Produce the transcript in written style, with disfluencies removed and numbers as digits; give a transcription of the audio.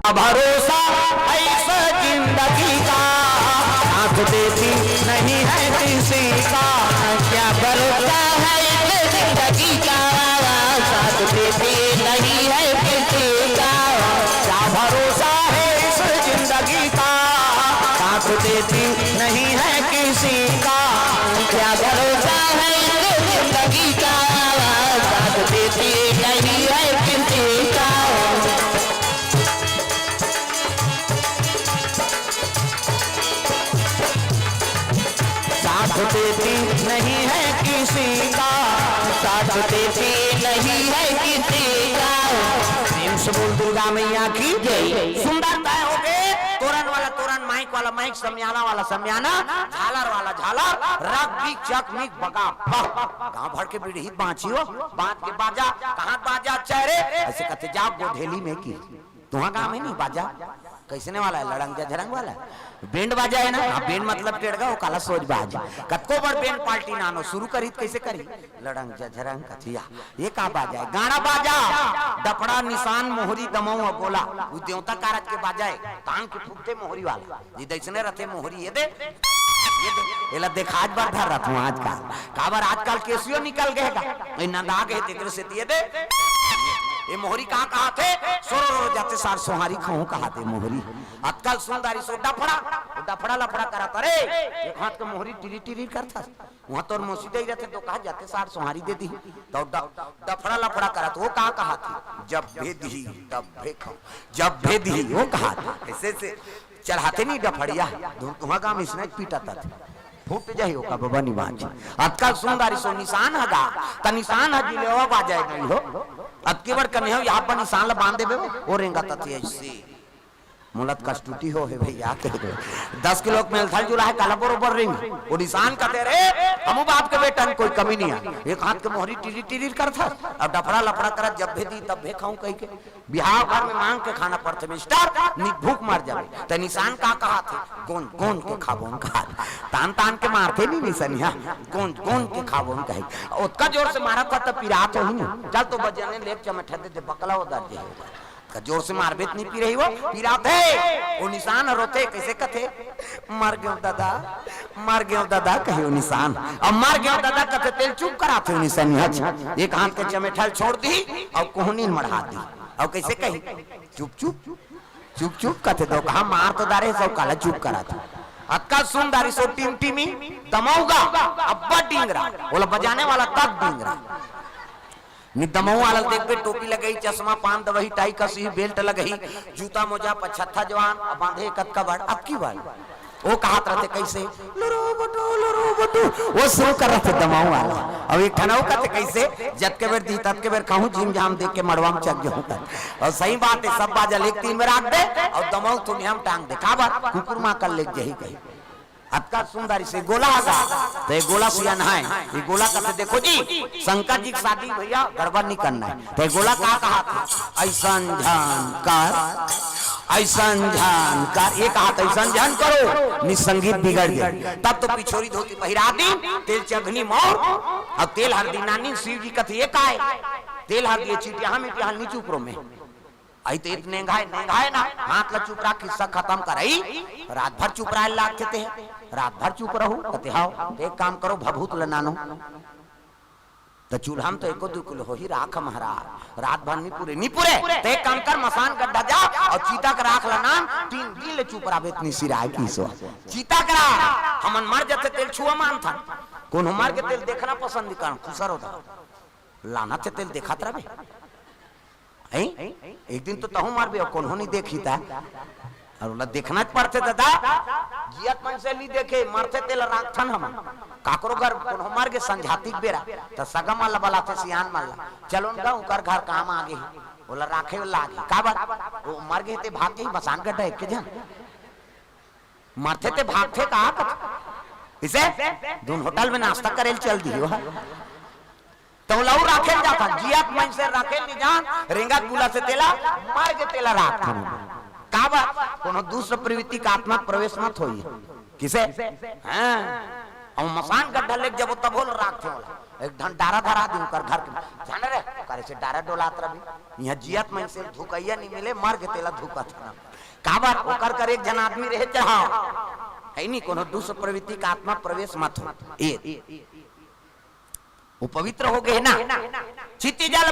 भरोसा ऐसा जिंदगी का साथ देती नहीं है किसी का। क्या भरोसा है इस जिंदगी का साथ देती नहीं है किसी का। क्या भरोसा है इस जिंदगी का साथ देती नहीं है किसी का। क्या भरोसा है इस जिंदगी का साथ देती नहीं है किसी का। साथ देती नहीं है किसी का साथ देती नहीं है किसी का। प्रेम से बोल दुर्गा मैया की जय। सुंदरता हो गए तोरण वाला तोरण, माइक वाला माइक, समियाना वाला समियाना, झालर वाला झालर, रग भी चक मिक बगा गांव भर के बिड़हित बाँचियो बात के बाजा कहाँ बाजा चेहरे ऐसे कहते जाओ गोधेली में की तुहा गाँव में नहीं बाजा कैसने वाला है लड़ंग झरंग वाला बैंड बाजा है ना। बैंड मतलब टेढ़गा वो काला सोच बाज कतको बड़ बैंड पार्टी नानो शुरू करी कैसे करी लड़ंग झरंग कथिया ये का बाजा है गाना बाजा डफड़ा निशान मोहरी दमऊ गोला वो देवता कारज के बाजा है तान के फूकते मोहरी वाला जी दैसने रहते मोहरी ये दे एला देखा आज बार धर रहा हूँ आज का काबर आजकल केसियो निकल गएगा नंदा गए तेरे से दिए दे ये मोहरी कहाँ कहा थे सोरो जाते सार सोहारी खाऊं कहा थे मोहरी अतकल सुंदरी सो डफड़ा लफड़ा करा करे एक हाथ के मोहरी टिरी टिरी करता वहां तो मौसी दे रहते तो कहा जाते सार सोहारी दे दी तो डफड़ा लफड़ा करा तो वो कहा थी जब भेदी तब भेखाऊं जब भेदी वो कहा ऐसे से चढ़ाते नहीं डफड़िया तुम्हारा काम इसने पीटा था फूट जाइयो का बाबा निवाज अतकल सुंदरी सो निशान हगा त निशान हजी ले आ जाए नहीं हो अतके बार कने हो यहाँ पर निशान ला बांध देबे वो रेंगा तती ऐसे मुलत कष्टुटी हो है भैया 10 किलो मेल थल जुला है काला बरोबर रिंग वो निशान कहते रे हमू बाप के बेटन कोई कमी नहीं है एक हाथ के मोहरी टिरी टिरी करता अब डफड़ा लफड़ा कर जब भेदी तब भे खाऊं कह के बिहार भर में मांग के खाना पड़ते मिस्टर भूख मार जावे तो निशान का कहा थे कौन कौन के खाबोन कहा तान तान के मारते नहीं निशानिया कौन कौन के खाबोन कहे उसका जोर से मारा था तब पिरात हो ही चल तो बजने लेक चमठे दे बकला उधर दे जोर से मारबेत नहीं पी रही वो पीरात है वो निशान रोते कैसे कथे मर गयो दादा कहे निशान अब मर गयो दादा कथे तेल चुप कराते निशान एक हाथ के चमेठल छोड़ दी और कोहनी मढ़ा दी और कैसे कही चुप चुप चुप चुप कथे दो कहा मार तो दारे सब काला चुप करा था अक्का सुंदरी सो टीम टीमी दमऊगा अब्बा डिंगरा बोला बजाने वाला तब डिंगरा दमऊ वाला देख के टोपी लगई चश्मा पान दवही टाई कसी बेल्ट लगई जूता मोजा पछत्था जवान बांधे कतका बड़ अब की बात वो कहात रहते कैसे लरो बटू वो शुरू कर रहे थे दमऊ वाला अब एक ठनाऊ कहते कैसे जत के बेर दी तत के बेर कहूं जिम जाम देख के मड़वा में चक जाऊं और सही बात है सब बाजा लेक 3 बेर आग दे और दमऊ तुम हम टांग दे का बात कुकुर मां कर लेक जही कही अतका सुंदरी से गोला आगा तो ये गोला सिया नहाए ये गोला कहते देखो जी शंकर जी की शादी भैया गड़बड़ नहीं करना है तो ये गोला कहा था ऐसन जानकार एक हाथ ऐसा ध्यान करो निसंगीत बिगड़ गए तब तो पिछोरी धोती पहिरा दी तेल चघनी मोर और तेल हल्दी नानी शिव जी कथे एक आए तेल हल्दी चीटिया में नीचे ऊपरों में आई तो इतने नेंगाए ना हाथ ला चुप रहा किस्सा खत्म करई रात भर चुप रहा लागते थे रात भर चुप रहू कहते हाओ एक काम करो भभूत लनानो तो चूल्हा में तो 1-2 किलो हो ही राख महाराज रात भर नहीं पूरे तो एक काम कर मसान गड्ढा जा और चीता का राख लना 3 दिन ले चुप रहा इतनी सिराय की सो चीता करा हमन मर जाते तेल छुआ मान था कौन हमार के तेल देखना पसंद कर खुसर होता लाना थे तेल देखा रहे एक दिन तो तहु मार भी कौन नहीं देखी था और देखना पड़ते दादा जियत मन से नहीं देखे मरते तेल राखथन हम काकरो घर कौन मार के संझातिक बेरा तो सगम वाला बलाते सियान मारला चलो उनका उकर घर काम आगे बोला राखे वाला आगे का बात वो मर गए थे भाग के मसान गड्ढा एक के जन मरते थे भागते कहा इसे दोन होटल में नाश्ता करेल चल दियो तो लहू राखेल जाता जियत मन से राखेल नहीं जान रेंगा गुला से तेला मार के तेला राख का बात कोनो दूसरा प्रवृत्ति का आत्मा प्रवेश मत होई किसे हां और मसान गड्ढा लेक जब तब बोल राख थे एक ढंडारा धरा दी कर घर के जाने रे करे से डारा डोलात रही यहाँ जियत में से धुकैया नहीं मिले मर के तेला धुकत ना काबर ओकर कर एक जन आदमी रहे चाह है नहीं कोनो दूसर प्रवृत्ति का आत्मा प्रवेश मत हो वो पवित्र हो गए ना चित्ती जल